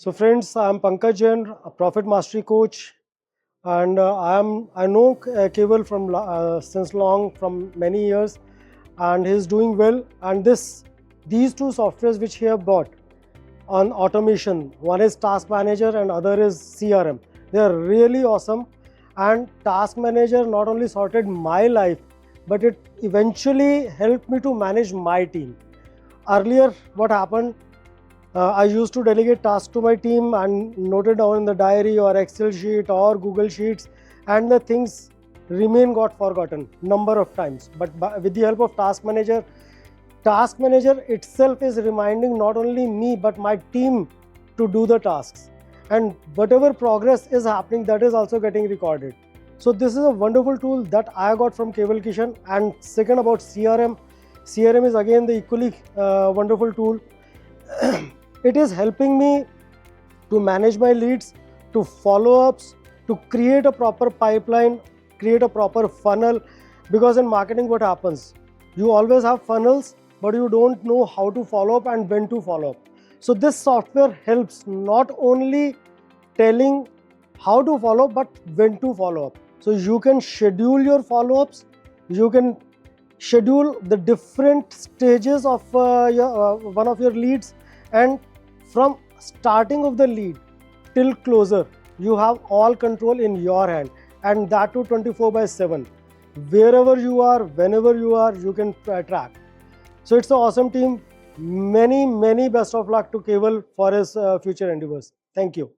So friends, I am Pankaj Jain, a Profit Mastery Coach, and I know Kewal from since long, from many years, and he's doing well. And these two softwares which he have bought on automation, one is Task Manager and other is CRM. They are really awesome. And Task Manager not only sorted my life, but it eventually helped me to manage my team. Earlier, what happened? I used to delegate tasks to my team and note it down in the diary or Excel sheet or Google Sheets, and the things got forgotten number of times. But with the help of Task Manager itself is reminding not only me but my team to do the tasks, and whatever progress is happening, that is also getting recorded. So this is a wonderful tool that I got from Kewal Kishan. And second, about CRM is again the equally wonderful tool. It is helping me to manage my leads, to follow-ups, to create a proper pipeline, create a proper funnel. Because in marketing, what happens? You always have funnels, but you don't know how to follow up and when to follow up. So this software helps not only telling how to follow, but when to follow up. So you can schedule your follow-ups, you can schedule the different stages of one of your leads, and from starting of the lead till closer, you have all control in your hand, and that too 24/7. Wherever you are, whenever you are, you can track. So it's an awesome team. Many best of luck to Kewal for his future endeavors. Thank you.